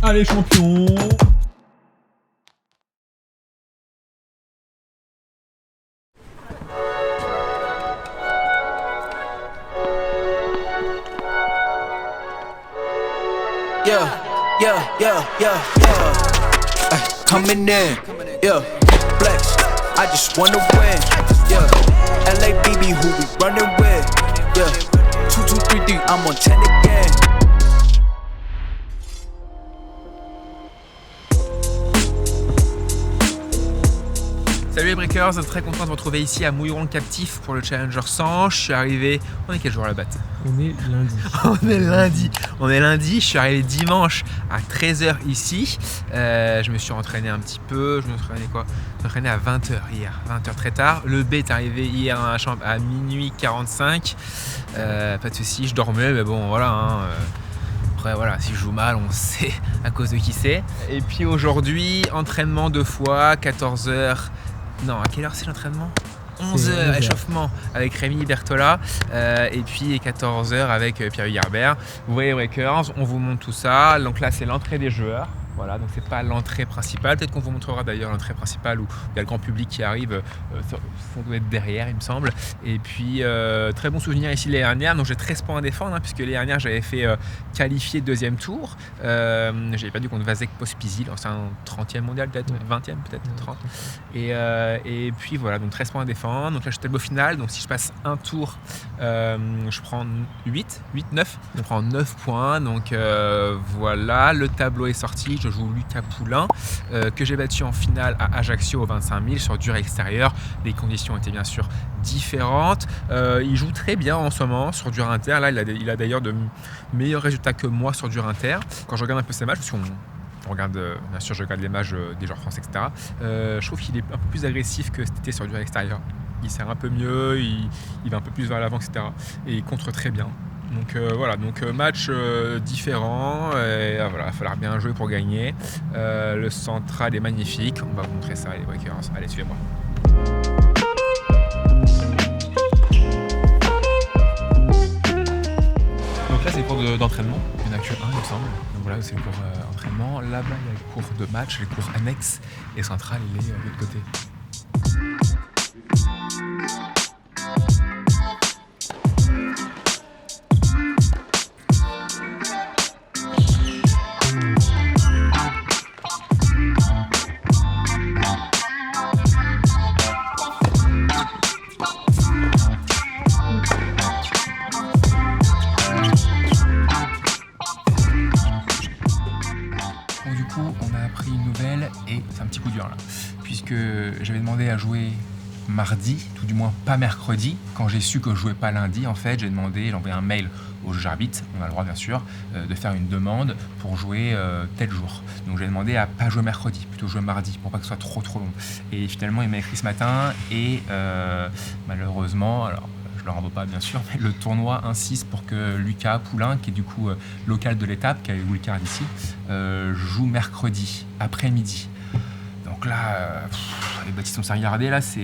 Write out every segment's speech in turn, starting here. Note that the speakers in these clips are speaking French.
Allez champion. Coming in, yeah, flex. I just wanna win, yeah. LABB, who we running with, yeah. 2, 2, 3, 3, I'm on 10 again. Salut les breakers, très content de vous retrouver ici à Mouilleron le Captif pour le Challenger 100. Je suis arrivé, on est quel jour à la batte? On est lundi. On est lundi, je suis arrivé dimanche à 13h ici. Je me suis entraîné un petit peu, je me suis entraîné à 20h hier, 20h très tard. Le B est arrivé hier dans la chambre à minuit 45. Pas de soucis, je dormais, mais bon voilà. Après voilà, si je joue mal, on sait à cause de qui c'est. Et puis aujourd'hui, entraînement 2 fois, 14h. Non, à quelle heure c'est l'entraînement? 11h, échauffement avec Rémi Bertola et puis 14h avec Pierre Hugerbert. Vous voyez Breakers, on vous montre tout ça. Donc là, c'est l'entrée des joueurs. Voilà, donc c'est pas l'entrée principale. Peut-être qu'on vous montrera d'ailleurs l'entrée principale où il y a le grand public qui arrive. Ça doit être derrière, il me semble. Et puis, très bon souvenir ici l'année dernière. Donc j'ai 13 points à défendre, puisque l'année dernière, j'avais fait qualifier deuxième tour. J'avais perdu contre Vasek Pospisil. C'est un 30e mondial, peut-être 20e, peut-être 30. Et puis voilà, donc 13 points à défendre. Donc là, je suis tableau final. Donc si je passe un tour, je prends 9. Je prends 9 points. Donc voilà, le tableau est sorti. Je joue Lucas Poulain, que j'ai battu en finale à Ajaccio au 25 000 sur dur extérieur. Les conditions étaient bien sûr différentes. Il joue très bien en ce moment sur dur inter. Là, il a d'ailleurs de meilleurs résultats que moi sur dur inter. Quand je regarde un peu ses matchs, parce qu'on regarde, bien sûr, je regarde les matchs des joueurs français, etc. Je trouve qu'il est un peu plus agressif que cet été sur dur extérieur. Il sert un peu mieux, il va un peu plus vers l'avant, etc. Et il contre très bien. Donc voilà, match différent, voilà, il va falloir bien jouer pour gagner. Le central est magnifique, on va vous montrer ça les breakers. Allez, suivez-moi. Donc là c'est le cours d'entraînement, il n'y en a que un il me semble. Donc voilà, c'est le cours d'entraînement. Là-bas il y a le cours de match, le cours annexe, et central il est de l'autre côté. On a appris une nouvelle et c'est un petit coup dur là, puisque j'avais demandé à jouer mardi, tout du moins pas mercredi. Quand j'ai su que je jouais pas lundi, en fait, j'ai envoyé un mail au juge arbitre, on a le droit bien sûr, de faire une demande pour jouer tel jour. Donc j'ai demandé à pas jouer mercredi, plutôt jouer mardi, pour pas que ce soit trop long. Et finalement, il m'a écrit ce matin et malheureusement, alors je leur en veux pas bien sûr, mais le tournoi insiste pour que Lucas Poulain, qui est du coup local de l'étape, qui a eu le card ici, joue mercredi après-midi. Donc là, avec Baptiste on s'est regardé, là, ça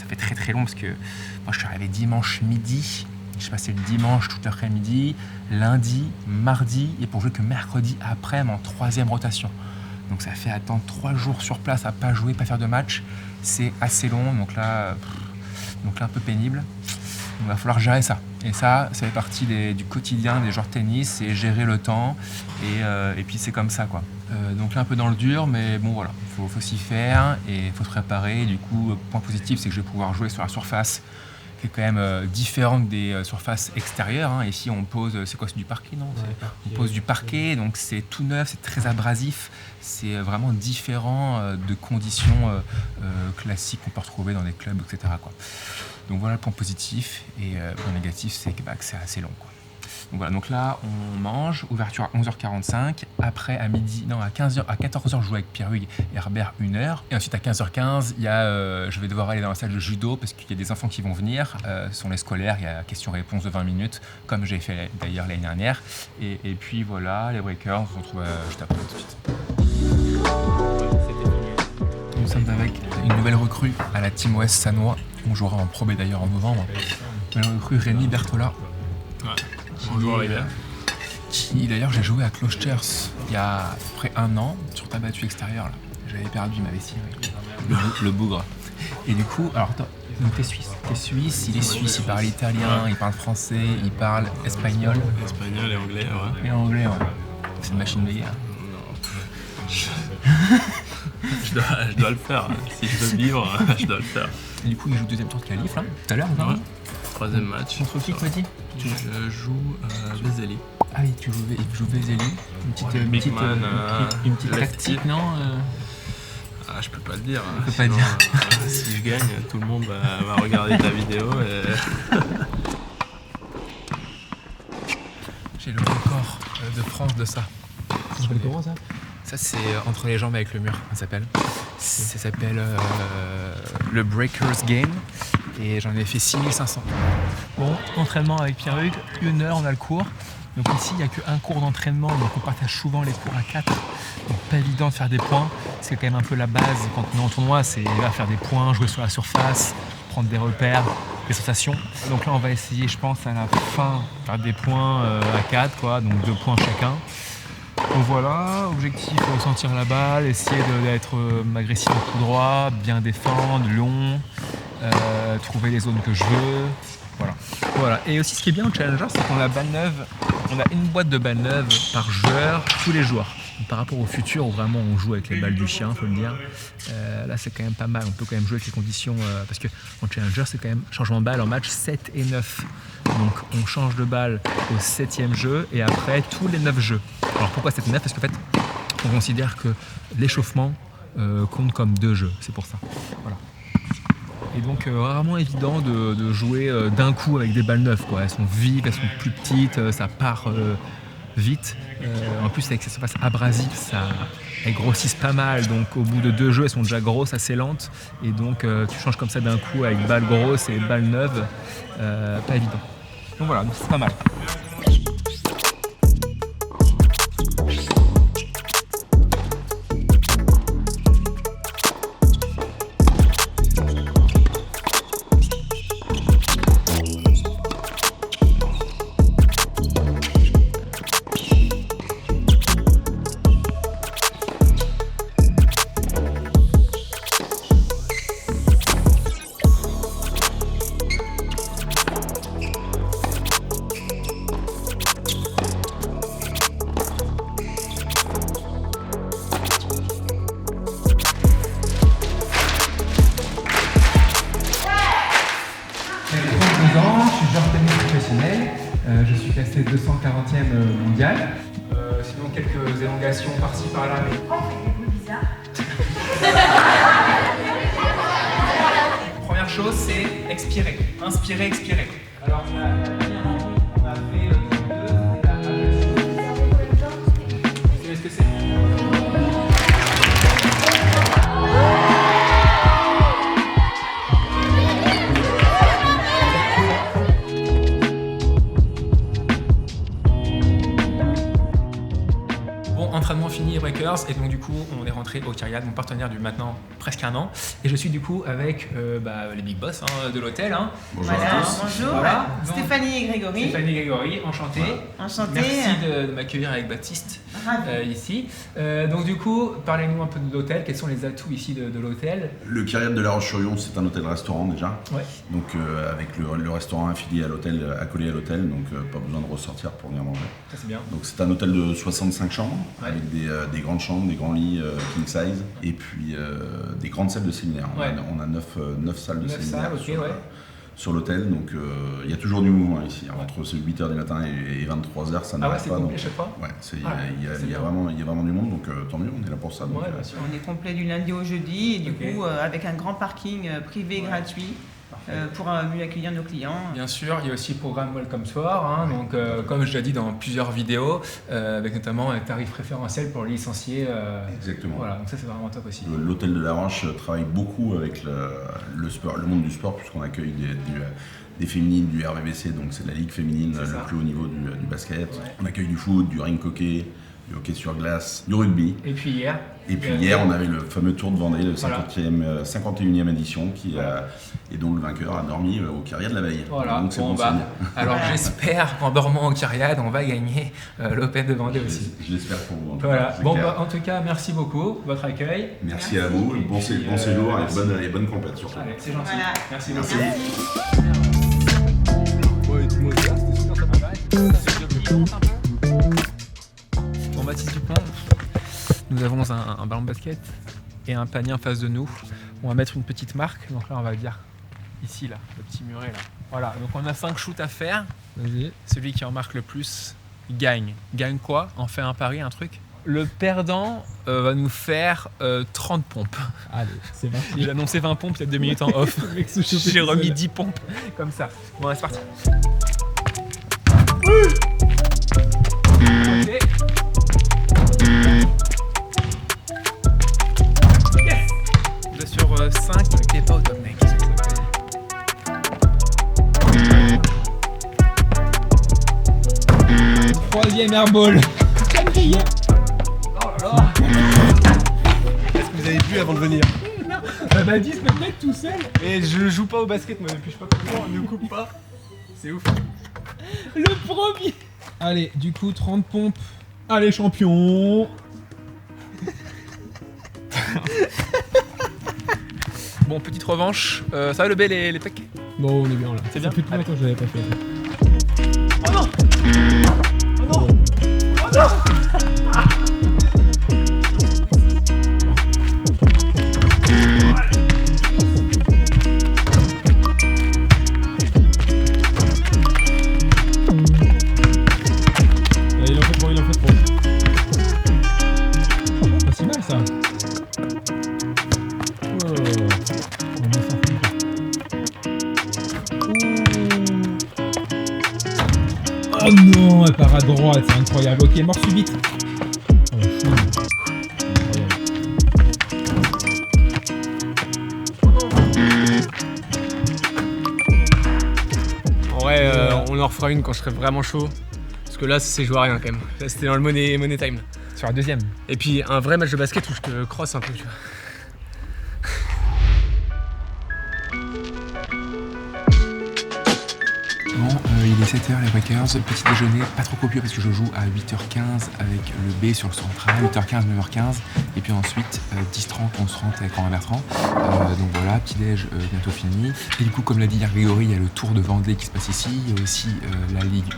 fait très long parce que moi je suis arrivé dimanche midi, j'ai passé le dimanche toute l'après-midi, lundi, mardi, et pour jouer que mercredi après, en 3e rotation. Donc ça fait attendre 3 jours sur place à pas jouer, pas faire de match, c'est assez long, donc là un peu pénible. Il va falloir gérer ça. Et ça fait partie du quotidien des joueurs de tennis, c'est gérer le temps. Et puis c'est comme ça, quoi. Donc là, un peu dans le dur, mais bon, voilà. Faut s'y faire et il faut se préparer. Et du coup, point positif, c'est que je vais pouvoir jouer sur la surface qui est quand même différente des surfaces extérieures. Ici, on pose, c'est quoi, c'est du parquet, non? On pose du parquet, donc c'est tout neuf, c'est très abrasif. C'est vraiment différent de conditions classiques qu'on peut retrouver dans des clubs, etc., quoi. Donc voilà le point positif, et le point négatif, c'est que c'est assez long, quoi. Donc voilà, donc là on mange, ouverture à 11h45, après à 14h je joue avec Pierre Hugues et Herbert 1h, et ensuite à 15h15 je vais devoir aller dans la salle de judo parce qu'il y a des enfants qui vont venir, ce sont les scolaires, il y a question-réponse de 20 minutes comme j'ai fait d'ailleurs l'année dernière, et puis voilà les breakers, on se retrouve juste après tout de suite. Nous sommes avec une nouvelle recrue à la Team Ouest Sannois, on jouera en Pro B d'ailleurs en novembre, une nouvelle recrue Rémi Bertola. Ouais. Bonjour les gars. Qui d'ailleurs j'ai joué à Clochers il y a à peu près 1 an, sur ta battue extérieure, là. J'avais perdu ma vessie avec le bougre. Et du coup, alors attends, donc t'es suisse, il est suisse, il parle italien, il parle français, il parle espagnol. Espagnol et anglais, ouais. Et anglais, ouais. C'est une machine de guerre. Je dois le faire. Si je veux vivre, je dois le faire. Et du coup, il joue 2e tour de qualif, là, tout à l'heure, non? Ouais. 3e match. Contre qui, tu m'as dit? Je joue Vezeli. Ah oui, tu joues Vezeli. Une petite tactique, non? Ah, je peux pas le dire. Je peux pas le dire. Si je gagne, tout le monde va regarder ta vidéo et... J'ai le record de France de ça. Ça s'appelle comment ça? Ça, c'est entre les jambes avec le mur, ça s'appelle. Ça s'appelle le Breakers Game et j'en ai fait 6500. Bon, entraînement avec Pierre-Hugues, 1 heure, on a le cours. Donc ici, il n'y a qu'un cours d'entraînement, donc on partage souvent les cours à 4. Donc pas évident de faire des points, c'est quand même un peu la base quand on est en tournoi, c'est là faire des points, jouer sur la surface, prendre des repères, des sensations. Donc là, on va essayer, je pense, à la fin, faire des points à 4, quoi, donc 2 points chacun. Donc voilà, objectif, sentir la balle, essayer d'être agressif au coup droit, bien défendre, long, trouver les zones que je veux. Voilà. Et aussi, ce qui est bien au Challenger, c'est qu'on a balle neuve. On a une boîte de balles neuves par joueur, tous les joueurs. Donc, par rapport au futur, où vraiment on joue avec les balles du chien, faut le dire. Là, c'est quand même pas mal. On peut quand même jouer avec les conditions. Parce qu'en Challenger, c'est quand même changement de balle en match 7 et 9. Donc, on change de balle au 7e jeu et après tous les 9 jeux. Alors, pourquoi 7 et 9? Parce qu'en fait, on considère que l'échauffement compte comme 2 jeux. C'est pour ça. Voilà. Et donc rarement évident de jouer d'un coup avec des balles neuves, quoi. Elles sont vives, elles sont plus petites, ça part vite. En plus avec ces surfaces abrasives, elles grossissent pas mal, donc au bout de 2 jeux elles sont déjà grosses, assez lentes. Et donc tu changes comme ça d'un coup avec balles grosses et balles neuves, pas évident. Donc voilà, c'est pas mal. Je suis classé 240e mondial. Sinon quelques élongations par-ci par-là. Mais... Première chose, c'est expirer. Inspirer, expirer. Alors on a fait 2 et la vous savez ce que c'est? Entraînement fini et Breakers, et donc du coup on est rentré au Kyriad, mon partenaire du maintenant presque 1 an, et je suis du coup avec les big boss de l'hôtel. Bonjour à tous. Bonjour, Voilà. Stéphanie et Grégory. Enchanté. Voilà. Enchanté. Merci de m'accueillir avec Baptiste ici. Donc du coup, parlez-nous un peu de l'hôtel, quels sont les atouts ici de l'hôtel? Le Kyriad de La Roche-sur-Yon, c'est un hôtel-restaurant déjà. Ouais. Donc avec le restaurant affilié à l'hôtel, accolé à l'hôtel, donc pas besoin de ressortir pour venir manger. Ça c'est bien. Donc c'est un hôtel de 65 chambres, Ouais. avec des grandes chambres, des grands lits king size, et puis des grandes salles de séminaire. Ouais. On a 9 salles de 9 séminaire salles, ok, sur l'hôtel, donc il y a toujours du mouvement ici. Entre 8h du matin et 23h, ça Ah ouais, n'arrête c'est pas. complet Donc, chaque fois? ouais, c'est il y a bien. vraiment du monde, donc tant mieux, on est là pour ça. Donc, Ouais, bien sûr. On est complet du lundi au jeudi et du Ok. coup avec un grand parking privé gratuit pour mieux accueillir nos clients. Bien sûr, il y a aussi le programme Welcome Soir, donc comme je l'ai dit dans plusieurs vidéos, avec notamment un tarif préférentiel pour les licenciés. Exactement. Voilà, donc ça c'est vraiment top aussi. L'hôtel de La Roche travaille beaucoup avec le sport, le monde du sport, puisqu'on accueille des féminines du RVBC, donc c'est la ligue féminine C'est le ça. plus haut niveau du basket. Ouais. On accueille du foot, du ring hockey, du hockey sur glace, du rugby. Et puis hier. Et puis hier, on avait le fameux Tour de Vendée, le 51e édition, et dont le vainqueur a dormi au Kyriade la veille. Voilà. Donc c'est Bon, bon signe. alors j'espère qu'en dormant au Kyriade, on va gagner l'Open de Vendée aussi. Je l'espère pour vous. Voilà. C'est Bon, clair. en tout cas, merci beaucoup, votre accueil. Merci à vous, bon séjour et bonne compète surtout. Allez, c'est gentil. Voilà. Merci Merci. Bon, Baptiste Dupont, nous avons un ballon de basket et un panier en face de nous. On va mettre une petite marque, donc là on va dire ici, là, le petit muret là. Voilà, donc on a 5 shoots à faire. Vas-y. Celui qui en marque le plus gagne. Gagne quoi? On fait un pari, un truc? Le perdant va nous faire 30 pompes. Allez, c'est parti. J'ai annoncé 20 pompes il y a 2 minutes en off. J'ai remis 10 pompes comme ça. Bon, c'est parti. Ok. Yes. 2 sur 5, t'es pas au top, mec. Troisième airball. Quatrième. Est-ce que vous avez bu avant de venir? Bah dis, me mettre tout seul. Et je joue pas au basket moi depuis je sais pas comment, on ne coupe pas. C'est ouf. Le premier. Allez, du coup, 30 pompes. Allez, champion. Bon, petite revanche. Ça va le B, les pecs? Bon, on est bien là. C'est bien. Plus de longtemps que je l'avais pas fait. Oh non! Oh non! Oh non! Il en fait trop, il en fait trop. Pas si mal ça. Oh. On va sortir. Oh non, elle part à droite, c'est incroyable. Ok, mort subite. Oh, chou. Incroyable. En vrai, on en refera une quand je serai vraiment chaud. Parce que là, c'est joué à rien quand même. Là, c'était dans le money time. Là. Sur la deuxième. Et puis un vrai match de basket où je te crosse un peu, tu vois. Bon, il est 7h les Breakers, petit déjeuner pas trop copieux parce que je joue à 8h15 avec le B sur le central, 8h15, 9h15 et puis ensuite 10h30, 11h30 avec Henri Bertrand. Donc voilà, petit déj bientôt fini. Et du coup, comme l'a dit hier Grégory, il y a le Tour de Vendée qui se passe ici, il y a aussi la Ligue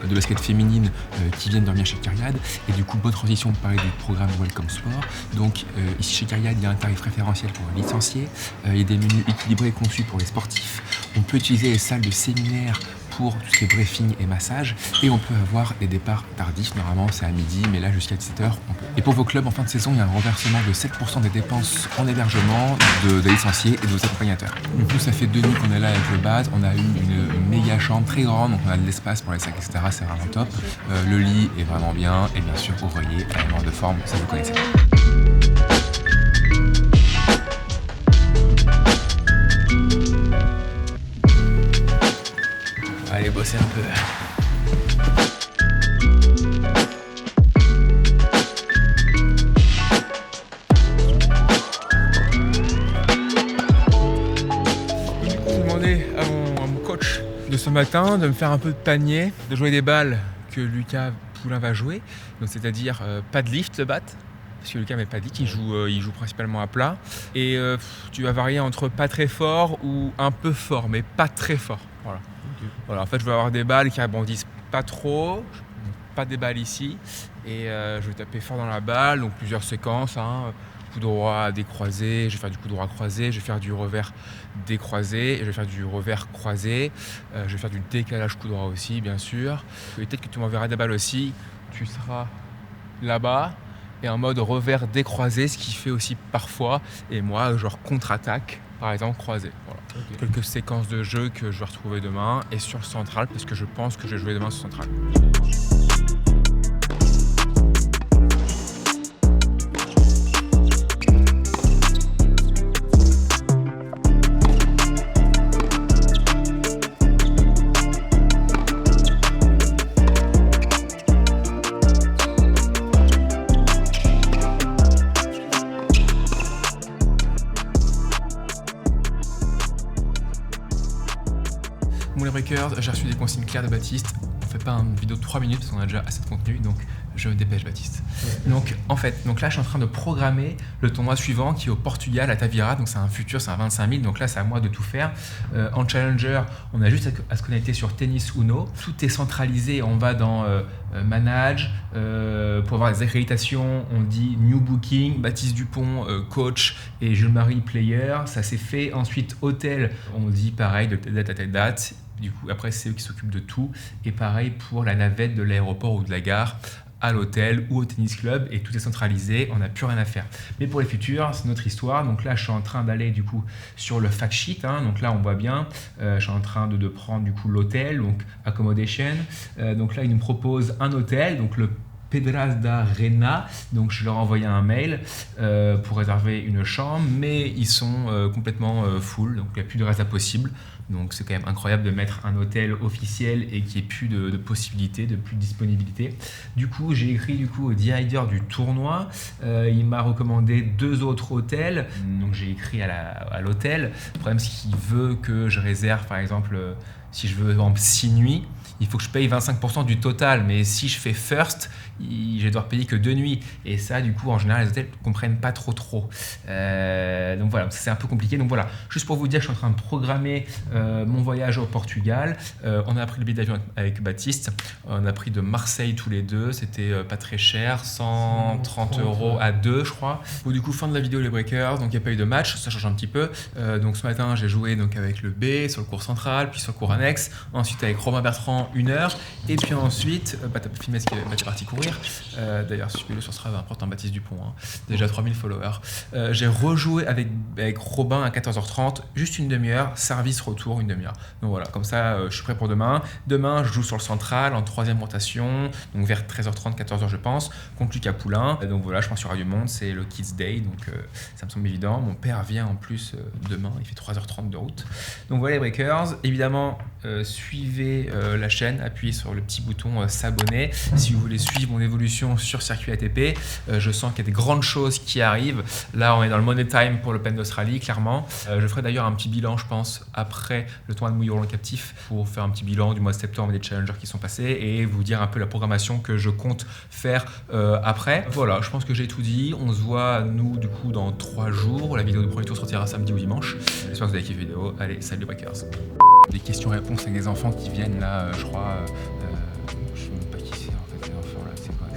1 de basket féminine qui vient de dormir chez Kyriade. Et du coup, bonne transition pour parler du programme Welcome Sport. Donc ici chez Kyriade, il y a un tarif préférentiel pour les licenciés, il y a des menus équilibrés conçus pour les sportifs. On peut utiliser les salles de séminaire pour tout ce qui est briefing et massage, et on peut avoir des départs tardifs, normalement c'est à midi, mais là jusqu'à 17h on peut. Et pour vos clubs en fin de saison, il y a un renversement de 7% des dépenses en hébergement des licenciés et de vos accompagnateurs. Nous ça fait 2 nuits qu'on est là avec le base, on a eu une méga chambre très grande, donc on a de l'espace pour les sacs, etc. C'est vraiment top. Le lit est vraiment bien, et bien sûr ouvrier, élément de forme, ça vous connaissez. Allez bosser un peu. Du coup, j'ai demandé à mon coach de ce matin de me faire un peu de panier, de jouer des balles que Lucas Poulain va jouer. Donc c'est-à-dire pas de lift de batte. Parce que Lucas m'a pas dit qu'il il joue principalement à plat. Et tu vas varier entre pas très fort ou un peu fort, mais pas très fort. Voilà. Voilà, en fait, je vais avoir des balles qui rebondissent pas trop, pas des balles ici, et je vais taper fort dans la balle, donc plusieurs séquences, coup droit décroisé, je vais faire du coup droit croisé, je vais faire du revers décroisé, et je vais faire du revers croisé, je vais faire du décalage coup droit aussi, bien sûr. Et peut-être que tu m'enverras des balles aussi, tu seras là-bas, et en mode revers décroisé, ce qui fait aussi parfois, et moi, genre contre-attaque, par exemple croisé. Voilà. Okay. Quelques séquences de jeu que je vais retrouver demain et sur le central parce que je pense que je vais jouer demain sur central. j'ai reçu des consignes claires de Baptiste. On fait pas une vidéo de 3 minutes parce qu'on a déjà assez de contenu, donc je me dépêche Baptiste. Donc en fait, là je suis en train de programmer le tournoi suivant qui est au Portugal à Tavira, donc c'est un futur, c'est un 25 000, donc là c'est à moi de tout faire. En Challenger, on a juste à se connecter sur Tennis Uno. Tout est centralisé, on va dans Manage, pour avoir les accréditations, on dit New Booking, Baptiste Dupont, coach et Jules-Marie player, ça c'est fait. Ensuite hôtel, on dit pareil de telle date à telle date. Du coup, après, c'est eux qui s'occupent de tout. Et pareil pour la navette de l'aéroport ou de la gare à l'hôtel ou au tennis club. Et tout est centralisé, on n'a plus rien à faire. Mais pour les futurs, c'est notre histoire. Donc là, je suis en train d'aller du coup sur le fact sheet. Donc là, on voit bien. Je suis en train de prendre du coup l'hôtel, donc accommodation. Donc là, ils nous proposent un hôtel, donc le Pedras da Reina, donc je leur ai envoyé un mail pour réserver une chambre, mais ils sont complètement full, donc il n'y a plus de réserve possible. Donc c'est quand même incroyable de mettre un hôtel officiel et qu'il n'y ait plus de possibilités, de plus de disponibilité. Du coup, j'ai écrit au directeur du tournoi, il m'a recommandé 2 autres hôtels, donc j'ai écrit à l'hôtel. Le problème, c'est qu'il veut que je réserve, par exemple, si je veux 6 nuits, il faut que je paye 25% du total, mais si je fais first, je vais devoir payer que 2 nuits. Et ça, du coup, en général, les hôtels ne comprennent pas trop. Donc voilà, c'est un peu compliqué. Donc voilà, juste pour vous dire que je suis en train de programmer mon voyage au Portugal. On a pris le billet d'avion avec Baptiste. On a pris de Marseille tous les deux. C'était pas très cher, 130 € à 2, je crois. Bon, du coup, fin de la vidéo, les breakers. Donc il n'y a pas eu de match, ça change un petit peu. Donc ce matin, j'ai joué donc, avec le B sur le cours central, puis sur le cours annexe. Ensuite, avec Romain Bertrand, 1 heure. Et puis ensuite, t'as filmé ce qu'il est parti courir. D'ailleurs, suivez-le sur Strava, important Baptiste Dupont, déjà 3000 followers. J'ai rejoué avec Robin à 14h30, juste une demi-heure, service retour, une demi-heure. Donc voilà, comme ça, je suis prêt pour demain. Demain, je joue sur le central en 3e rotation, donc vers 13h30, 14h je pense, contre Lucas Poulain. Donc voilà, je pense qu'il y aura du monde, c'est le Kids Day, donc ça me semble évident. Mon père vient en plus demain, il fait 3h30 de route. Donc voilà les breakers, évidemment, suivez la chaîne, appuyez sur le petit bouton s'abonner si vous voulez suivre mon évolution sur circuit ATP. Je sens qu'il y a des grandes choses qui arrivent. Là, on est dans le Money Time pour l'Open d'Australie, clairement. Je ferai d'ailleurs un petit bilan, je pense, après le tournoi de Mouilleron captif pour faire un petit bilan du mois de septembre des challengers qui sont passés et vous dire un peu la programmation que je compte faire après. Voilà, je pense que j'ai tout dit. On se voit, nous, du coup, dans 3 jours. La vidéo de premier tour sortira samedi ou dimanche. J'espère que vous avez kiffé la vidéo. Allez, salut les breakers. Des questions-réponses avec des enfants qui viennent là, je crois. Je sais même pas qui c'est en fait, les enfants là, c'est quoi?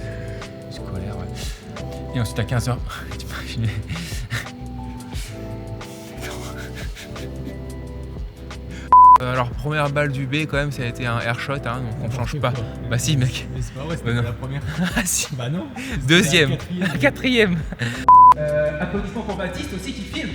Scolaire, ouais. Et ensuite à 15h, tu m'as filmé. Alors, première balle du B, quand même, ça a été un air shot, donc on change pas. Bah, si, mec. Mais c'est pas vrai, c'était la première. Ah, si. Bah non. 2e. La 4e. 4e. Applaudissements pour Baptiste aussi qui filme.